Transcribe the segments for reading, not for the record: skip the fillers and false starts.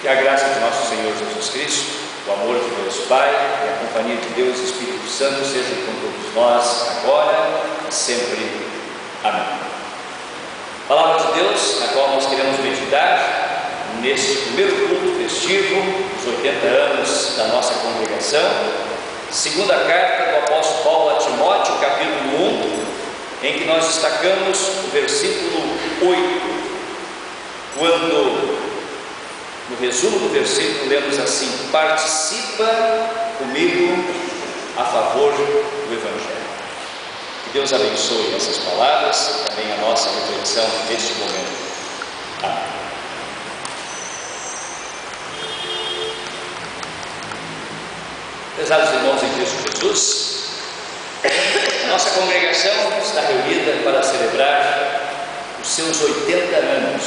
Que a graça de nosso Senhor Jesus Cristo, o amor de Deus Pai e a companhia de Deus Espírito Santo sejam com todos nós, agora e sempre. Amém. Palavra de Deus, na qual nós queremos meditar neste primeiro culto festivo, dos 80 anos da nossa congregação, segunda carta do apóstolo Paulo a Timóteo, capítulo 1, em que nós destacamos o versículo 8, quando, no resumo do versículo, lemos assim: participa comigo a favor do Evangelho. Que Deus abençoe essas palavras e também a nossa reflexão neste momento. Amém. Prezados irmãos em Cristo Jesus, a nossa congregação está reunida para celebrar os seus 80 anos.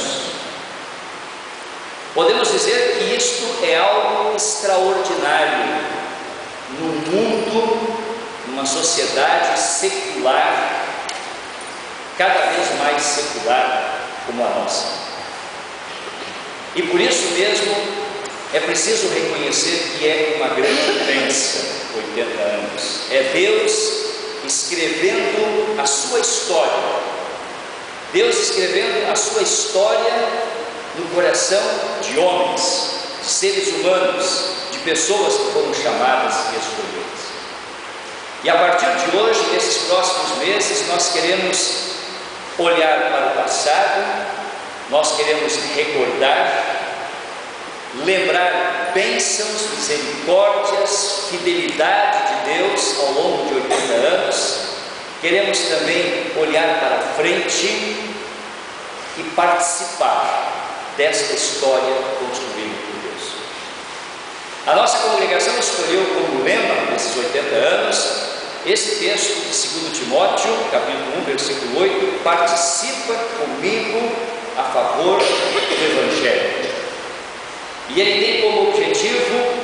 Podemos dizer que isto é algo extraordinário no mundo, numa sociedade secular, cada vez mais secular como a nossa. E por isso mesmo é preciso reconhecer que é uma grande bênção, 80 anos. É Deus escrevendo a sua história. Deus escrevendo a sua história no coração de homens, de seres humanos, de pessoas que foram chamadas e escolhidas. E a partir de hoje, nesses próximos meses, nós queremos olhar para o passado, nós queremos recordar, lembrar bênçãos, misericórdias, fidelidade de Deus ao longo de 80 anos. Queremos também olhar para frente e participar desta história construída por Deus. A nossa congregação escolheu como lema desses 80 anos esse texto de 2 Timóteo, capítulo 1, versículo 8: participa comigo a favor do Evangelho. E ele tem como objetivo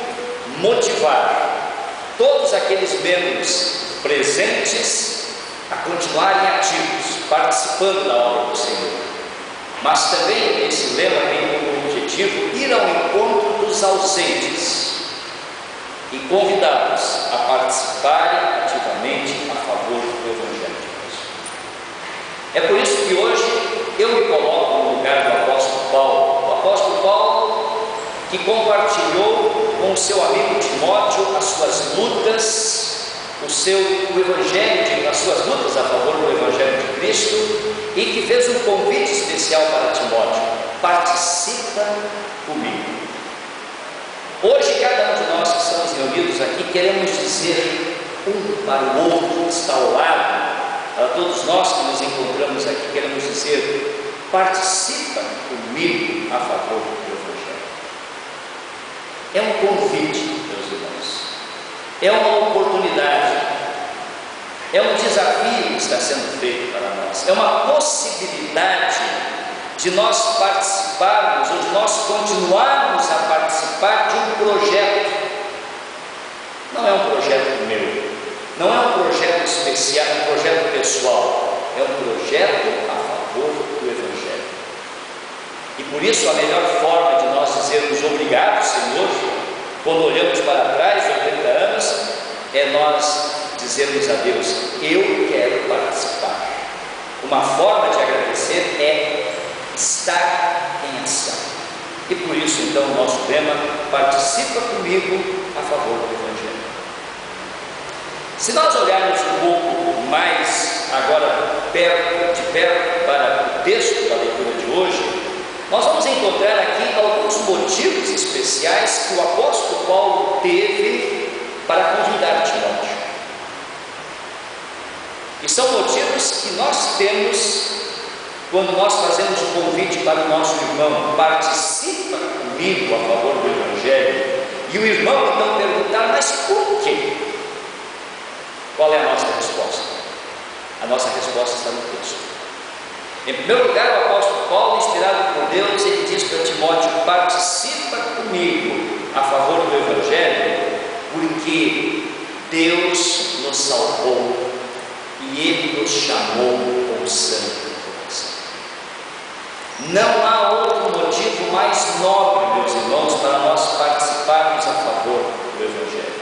motivar todos aqueles membros presentes a continuarem ativos, participando da obra do Senhor. Mas também esse lema tem como objetivo ir ao encontro dos ausentes e convidá-los a participarem ativamente a favor do Evangelho de Deus. É por isso que hoje eu me coloco no lugar do apóstolo Paulo. O apóstolo Paulo, que compartilhou com o seu amigo Timóteo as suas lutas, o Evangelho, as suas lutas a favor do Evangelho de Cristo, e que fez um convite especial para Timóteo: participa comigo. Hoje, cada um de nós que estamos reunidos aqui, queremos dizer um para o outro que está ao lado, para todos nós que nos encontramos aqui, queremos dizer: participa comigo a favor do Evangelho. É um convite, meus irmãos, é uma oportunidade, é um desafio que está sendo feito para nós, é uma possibilidade de nós participarmos, ou de nós continuarmos a participar de um projeto. Não é um projeto meu, não é um projeto especial, um projeto pessoal, é um projeto a favor do Evangelho. E por isso a melhor forma de nós dizermos obrigado, Senhor, quando olhamos para trás, 80 anos, é nós dizermos a Deus: eu quero participar. Uma forma de agradecer é estar em ação. E por isso, então, o nosso lema: participa comigo a favor do Evangelho. Se nós olharmos um pouco mais agora de perto para o texto da leitura de hoje, nós vamos encontrar aqui alguns motivos especiais que o apóstolo Paulo teve para convidar Timóteo. E são motivos que nós temos quando nós fazemos um convite para o nosso irmão: participa comigo a favor do Evangelho. E o irmão então perguntar: mas por quê? Qual é a nossa resposta? A nossa resposta está no texto. Em primeiro lugar, o apóstolo Paulo, inspirado por Deus, ele diz para Timóteo: participa comigo a favor do Evangelho, porque Deus nos salvou e Ele nos chamou com sangue do coração. Não há outro motivo mais nobre, meus irmãos, para nós participarmos a favor do Evangelho.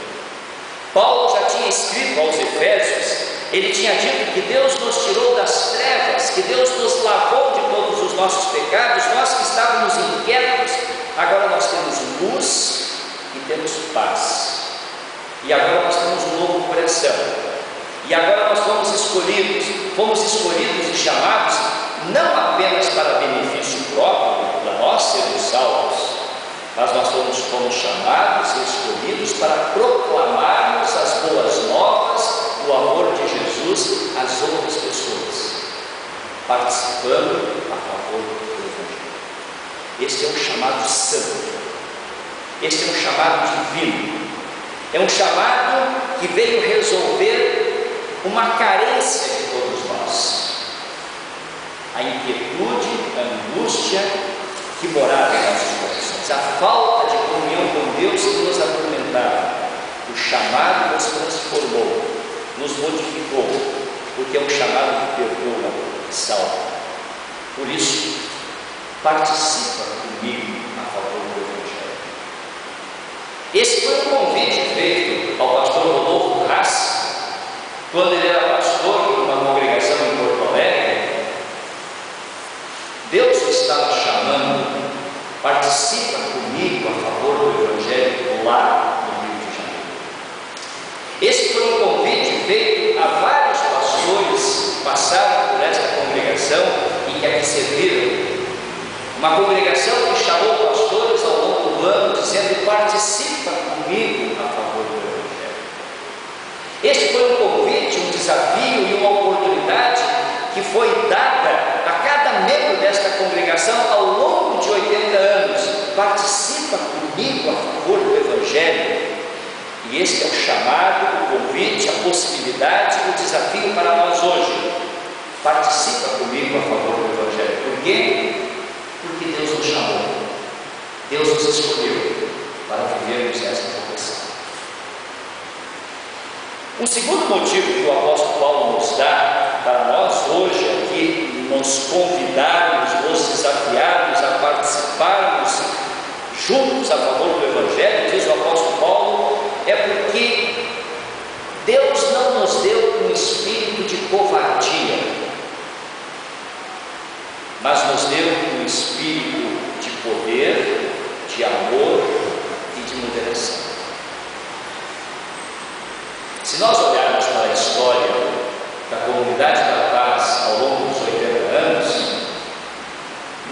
Paulo já tinha escrito aos Efésios, ele tinha dito que Deus nos tirou das trevas, que Deus nos lavou de todos os nossos pecados, nós que estávamos inquietos, agora nós temos luz e temos paz. E agora nós temos um novo coração. E agora nós fomos escolhidos e chamados não apenas para benefício próprio, para nós sermos salvos, mas nós fomos chamados e escolhidos para proclamarmos as boas novas do amor de Jesus às outras pessoas, participando a favor do Evangelho. Este é um chamado santo, este é um chamado divino, é um chamado que veio resolver uma carência de todos nós, a inquietude, a angústia que morava em nossos corações, a falta de comunhão com Deus que nos atormentava. O chamado nos transformou, nos modificou, porque é um chamado que perdoa e salva. Por isso, participa comigo a favor do Evangelho. Esse foi um convite feito ao pastor Rodolfo Rassi, quando ele era pastor de uma congregação em Porto Alegre. Deus o estava chamando, participa comigo a favor do Evangelho lá no Rio de Janeiro. Esse foi um convite feito a vários pastores que passaram por esta congregação e que aqui serviram. Uma congregação que chamou pastores ao longo do ano, dizendo: participa comigo a favor do Evangelho. Este foi um convite, um desafio e uma oportunidade que foi dada a cada membro desta congregação ao longo de 80 anos. Participa comigo a favor do Evangelho. E este é o chamado, o convite, a possibilidade, o desafio para nós hoje. Participa comigo a favor do Evangelho. Por quê? Porque Deus nos chamou, Deus nos escolheu para vivermos esta vocação. Um segundo motivo que o apóstolo Paulo nos dá para nós hoje aqui, nos convidarmos, nos desafiarmos a participarmos juntos a favor do Evangelho, diz o apóstolo Paulo, é porque Deus não nos deu um espírito de covardia, mas nos deu um espírito de poder, de amor e de moderação. Se nós olharmos para a história da Comunidade da Paz ao longo dos 80 anos,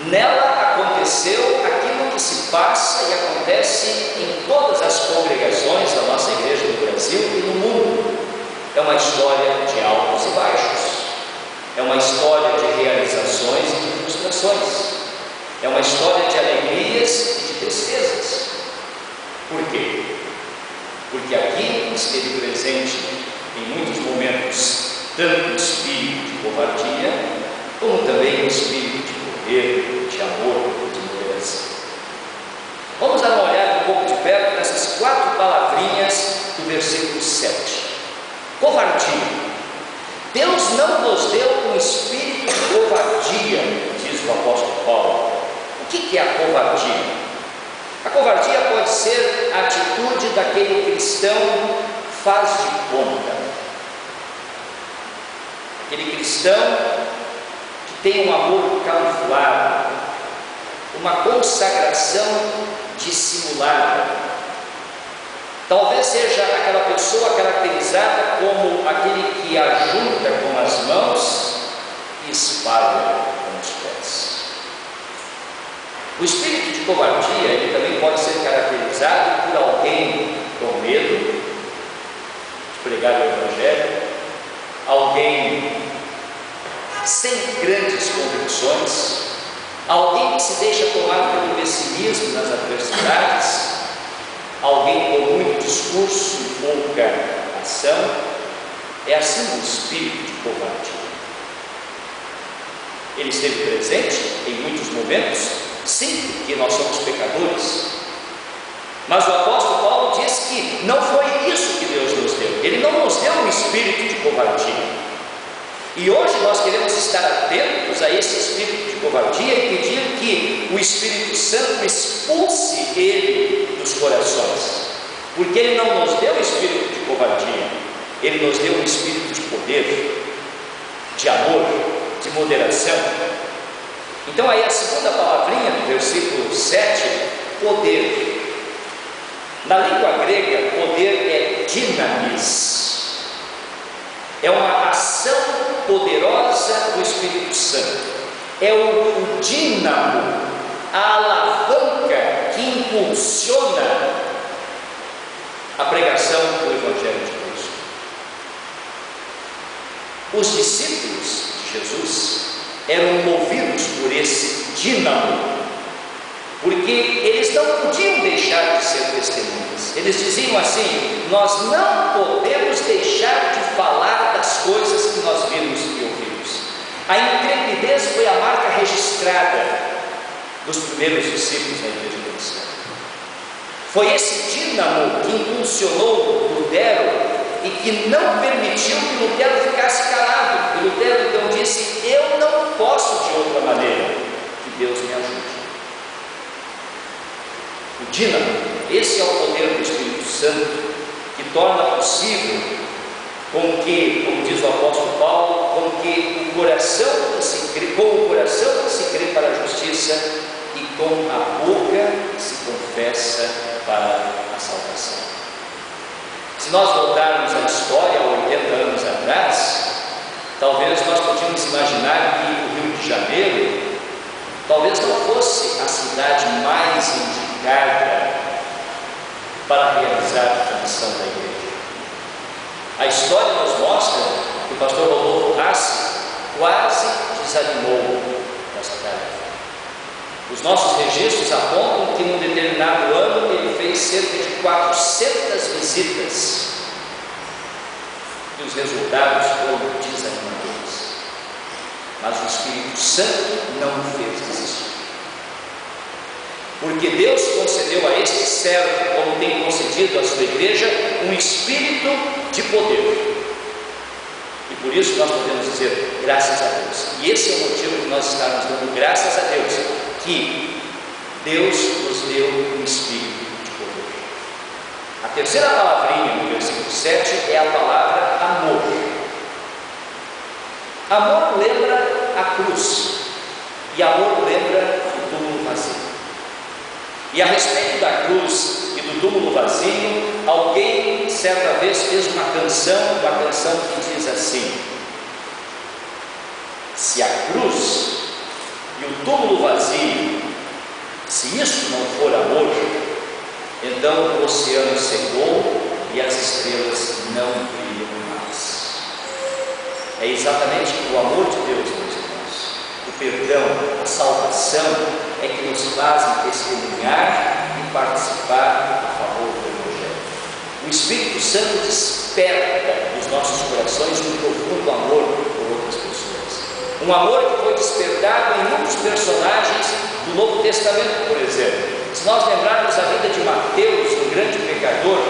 nela aconteceu aquilo que se passa e acontece em todas as congregações da nossa igreja no Brasil e no mundo. É uma história de altos e baixos, é uma história de realizações e de frustrações, é uma história de alegrias e de tristezas. Por quê? Porque aqui esteve presente em muitos momentos tanto o espírito de covardia, como também o espírito de poder, de amor e de moderação. Vamos dar uma olhada um pouco de perto nessas 4 palavrinhas do versículo 7. Covardia. Deus não nos deu um espírito de covardia, diz o apóstolo Paulo. O que é a covardia? A covardia pode ser a atitude daquele cristão faz de conta, aquele cristão que tem um amor camuflado, uma consagração dissimulada. Talvez seja aquela pessoa caracterizada como aquele que ajunta com as mãos e espalha com os pés. O espírito de covardia, ele também pode ser caracterizado por alguém com medo de pregar o Evangelho, alguém sem grandes convicções, alguém que se deixa tomar pelo pessimismo nas adversidades, alguém com muito discurso e pouca ação. É assim o espírito de covardia. Ele esteve presente em muitos momentos, sim, porque nós somos pecadores, mas o apóstolo Paulo diz que não foi isso que Deus nos deu. Ele não nos deu um espírito de covardia. E hoje nós queremos estar atentos a esse espírito de covardia e pedir que o Espírito Santo expulse ele dos corações, porque ele não nos deu o espírito de covardia, ele nos deu um espírito de poder, de amor, de moderação. Então aí a segunda palavrinha do versículo 7, poder. Na língua grega, poder é dinamis, é uma ação poderosa do Espírito Santo, é o dínamo, a alavanca que impulsiona a pregação do Evangelho de Cristo. Os discípulos de Jesus eram movidos por esse dínamo, porque eles não podiam deixar de ser testemunhas. Eles diziam assim: nós não podemos deixar de falar das coisas que nós vimos e ouvimos. A intrepidez foi a marca registrada dos primeiros discípulos da igreja cristã. Foi esse dínamo que impulsionou Lutero e que não permitiu que Lutero ficasse calado. E Lutero então disse: eu não posso de outra maneira, que Deus me ajude. O dínamo, esse é o poder do Espírito Santo, que torna possível com que, como diz o apóstolo Paulo, com o coração que se crê para a justiça e com a boca se confessa para a salvação. Se nós voltarmos à história, há 80 anos atrás, talvez nós podíamos imaginar que o Rio de Janeiro talvez não fosse a cidade mais indicada para realizar a missão da igreja. A história nos mostra que o pastor Rodolfo Rassi quase desanimou dessa tarefa. Os nossos registros apontam que num determinado ano ele fez cerca de 400 visitas e os resultados foram desanimadores. Mas o Espírito Santo não o fez desistir, porque Deus concedeu a este servo, como tem concedido à sua igreja, um espírito de poder. E por isso nós podemos dizer graças a Deus. E esse é o motivo de nós estarmos dando graças a Deus, que Deus nos deu um espírito de poder. A terceira palavrinha no versículo 7 é a palavra amor. Amor lembra a cruz, e amor lembra o túmulo vazio. E a respeito da cruz e do túmulo vazio, alguém certa vez fez uma canção que diz assim: se a cruz e o túmulo vazio, se isso não for amor, então o oceano secou e as estrelas não brilham mais. É exatamente o amor de Deus, meus irmãos, o perdão, a salvação é que nos fazem testemunhar e participar a favor do Evangelho. O Espírito Santo desperta nos nossos corações um profundo amor por outras pessoas. Um amor que foi despertado em muitos personagens do Novo Testamento, por exemplo. Se nós lembrarmos a vida de Mateus, o grande pecador,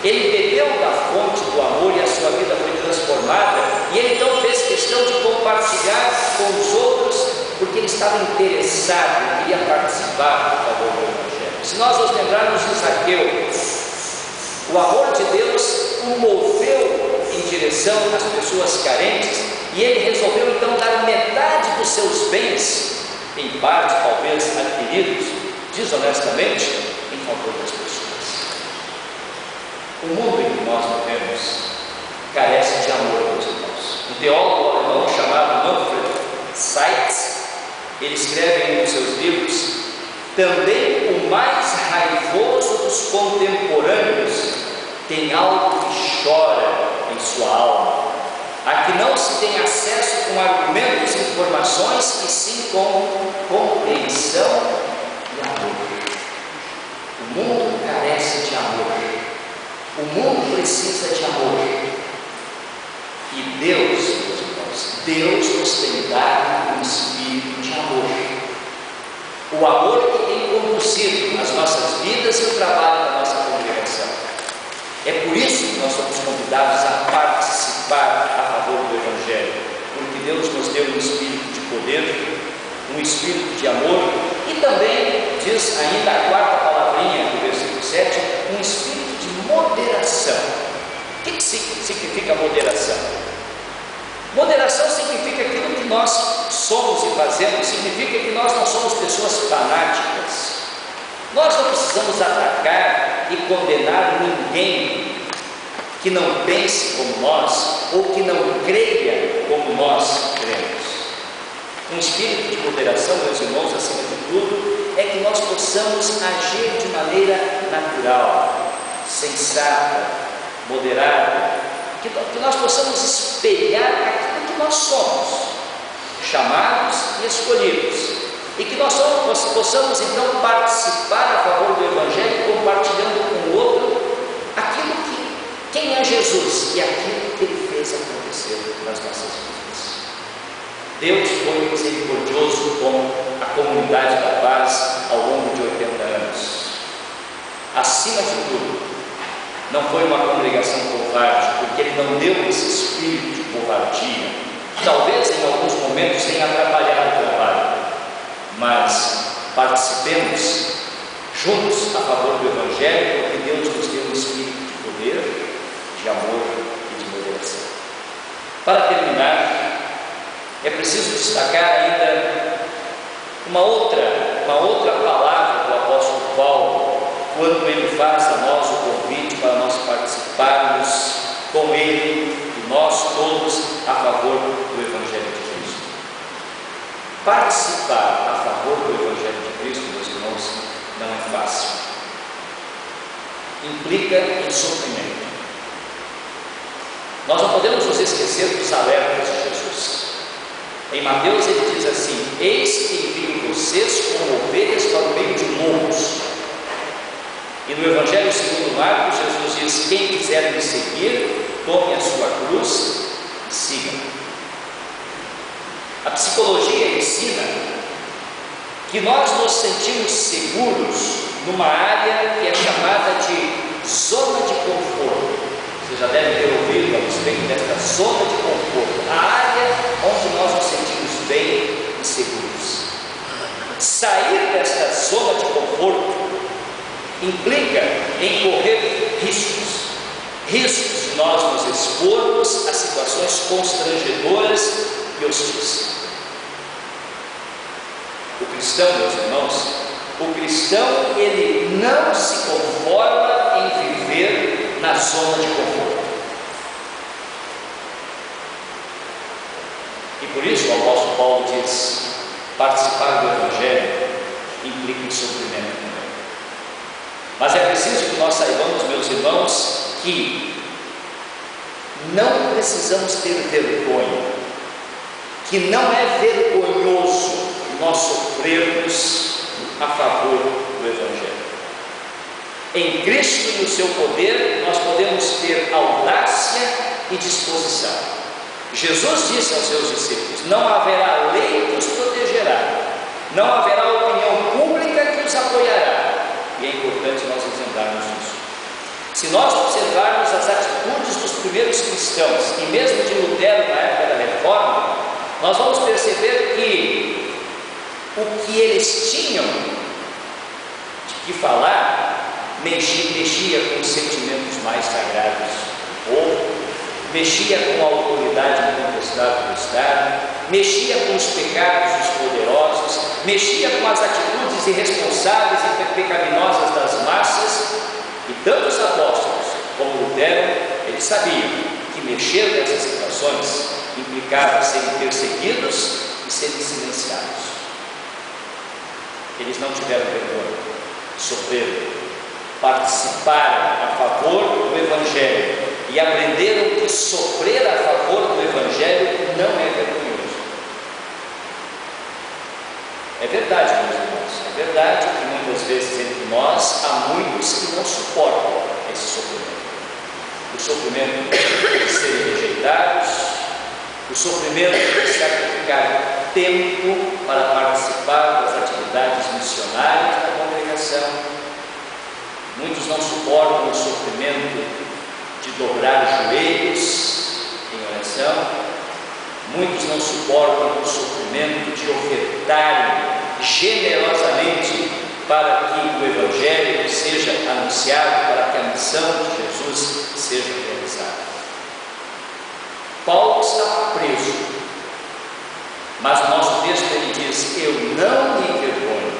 ele bebeu da fonte do amor e a sua vida foi transformada, e ele então fez questão de compartilhar com os outros, porque ele estava interessado, ele queria participar a favor do Evangelho. Se nós nos lembrarmos de Zaqueu, o amor de Deus o moveu em direção às pessoas carentes, e ele resolveu então dar metade dos seus bens, em parte talvez adquiridos desonestamente, em favor das pessoas. O mundo em que nós vivemos carece de amor, meus irmãos. Um teólogo alemão chamado Manfred Seitz, ele escreve em um dos seus livros: também o mais raivoso dos contemporâneos tem algo que chora em sua alma, a que não se tem acesso com argumentos e informações, e sim com compreensão e amor. O mundo carece de amor. O mundo precisa de amor. E Deus, meus irmãos, Deus nos tem dado um espírito de amor. O amor que tem conduzido as nossas vidas e o trabalho da nossa congregação. É por isso que nós somos convidados a participar a favor do Evangelho, Deus nos deu um espírito de poder, um espírito de amor e também, diz ainda a quarta palavrinha do versículo 7, um espírito de moderação. O que significa moderação? Moderação significa aquilo que nós somos e fazemos, significa que nós não somos pessoas fanáticas. Nós não precisamos atacar e condenar ninguém que não pense como nós ou que não creia como nós cremos. Um espírito de moderação, meus irmãos, acima de tudo, é que nós possamos agir de maneira natural, sensata, moderada, que nós possamos espelhar aquilo que nós somos, chamados e escolhidos, e que nós possamos então participar a favor do Evangelho, compartilhando com o outro aquilo que, quem é Jesus e aquilo que Ele fez acontecer nas nossas vidas. Deus foi misericordioso com a comunidade da paz ao longo de 80 anos. Acima de tudo, não foi uma congregação covarde, porque Ele não deu esse espírito de covardia, que talvez em alguns momentos tenha atrapalhado o trabalho, mas participemos juntos a favor do Evangelho, porque Deus nos deu um espírito de poder, de amor e de moderação. Para terminar, é preciso destacar ainda uma outra palavra do apóstolo Paulo, quando ele faz a nós o convite para nós participarmos com ele e nós todos a favor do Evangelho de Cristo. Participar a favor do Evangelho de Cristo, meus irmãos, não é fácil. Implica em sofrimento. Nós não podemos nos esquecer dos alertas de Jesus. Em Mateus ele diz assim: eis que envio vocês como ovelhas para o meio de lobos. E no Evangelho segundo Marcos, Jesus diz: quem quiser me seguir, tome a sua cruz e siga-me. A psicologia ensina que nós nos sentimos seguros numa área que é chamada de zona de conforto. Você já deve ter ouvido a respeito desta zona de conforto, a área onde nós nos sentimos bem e seguros. Sair desta zona de conforto implica em correr riscos de nós nos expormos a situações constrangedoras e hostis. O cristão, meus irmãos, o cristão, ele não se conforma em viver na zona de conforto. E por isso o apóstolo Paulo diz: participar do Evangelho implica em sofrimento também. Mas é preciso que nós saibamos, meus irmãos, que não precisamos ter vergonha, que não é vergonhoso nós sofrermos a favor do Evangelho. Em Cristo e no seu poder, nós podemos ter audácia e disposição. Jesus disse aos seus discípulos: não haverá lei que os protegerá, não haverá opinião pública que os apoiará. E é importante nós lembrarmos disso. Se nós observarmos as atitudes dos primeiros cristãos, e mesmo de Lutero na época da Reforma, nós vamos perceber que o que eles tinham de que falar mexia com os sentimentos mais sagrados do povo, mexia com a autoridade incontestável do Estado, mexia com os pecados dos poderosos, mexia com as atitudes irresponsáveis e pecaminosas das massas. E tanto os apóstolos como Lutero, eles sabiam que mexer nessas situações implicava serem perseguidos e serem silenciados. Eles não tiveram vergonha, sofreram, participaram a favor do Evangelho e aprenderam que sofrer a favor do Evangelho não é vergonhoso. É verdade, meus irmãos, é verdade que muitas vezes entre nós há muitos que não suportam esse sofrimento. O sofrimento de serem rejeitados, o sofrimento de sacrificar tempo para participar das atividades missionárias da congregação. Muitos não suportam o sofrimento de dobrar os joelhos em oração. Muitos não suportam o sofrimento de ofertarem generosamente para que o Evangelho seja anunciado, para que a missão de Jesus seja realizada. Paulo estava preso, mas o nosso texto ele diz: eu não me envergonho,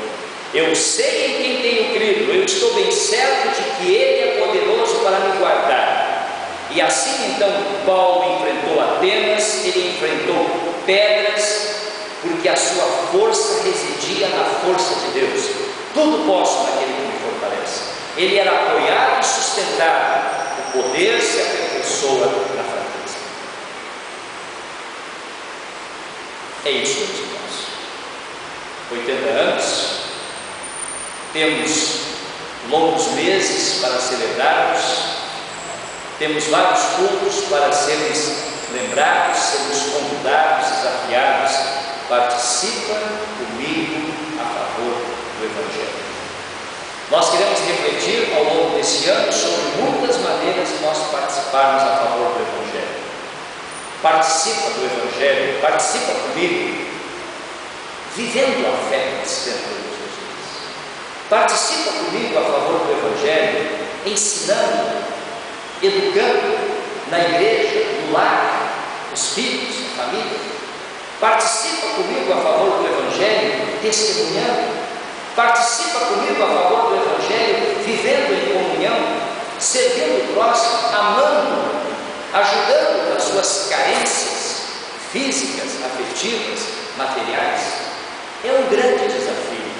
eu sei em quem tenho crido, eu estou bem certo de que Ele é poderoso para me guardar. E assim então Paulo enfrentou Atenas, ele enfrentou pedras, porque a sua força residia na força de Deus. Tudo posso naquele que me fortalece. Ele era apoiado e sustentado, o poder se aperfeiçoa na fraqueza. É isso, meus irmãos. 80 anos, temos longos meses para celebrarmos, temos vários cultos para sermos lembrados, sermos convidados, desafiados. Participa comigo a favor do Evangelho. Nós queremos refletir ao longo desse ano sobre muitas maneiras de nós participarmos a favor do Evangelho. Participa do Evangelho, participa comigo, vivendo a fé cristã de Jesus. Participa comigo a favor do Evangelho, ensinando, educando na igreja, no lar, os filhos, a família. Participa comigo a favor do Evangelho, testemunhando. Participa comigo a favor do Evangelho, vivendo em comunhão, servindo o próximo, amando, ajudando nas suas carências físicas, afetivas, materiais. É um grande desafio,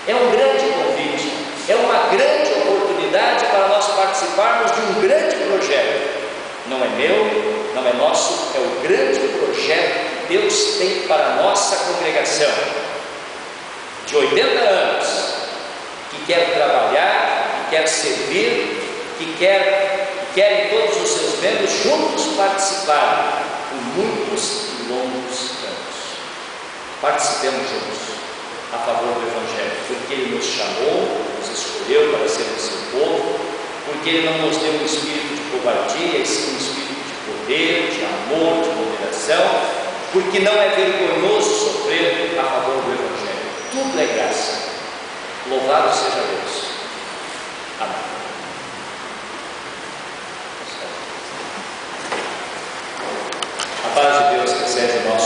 é um grande convite, é uma grande oportunidade para nós participarmos de um grande projeto. Não é meu, não é nosso, é o grande projeto que Deus tem para a nossa congregação de 80 anos, que quer trabalhar, que quer servir, que quer em todos os seus membros juntos participar por muitos e longos anos. Participemos juntos a favor do Evangelho, porque Ele nos chamou, nos escolheu para sermos seu povo, porque Ele não nos deu um espírito de covardia, e sim um espírito de poder, de amor, de moderação, porque não é vergonhoso sofrer a favor do Evangelho. Tudo é graça. Louvado seja Deus. Amém. A paz de Deus que excede o nosso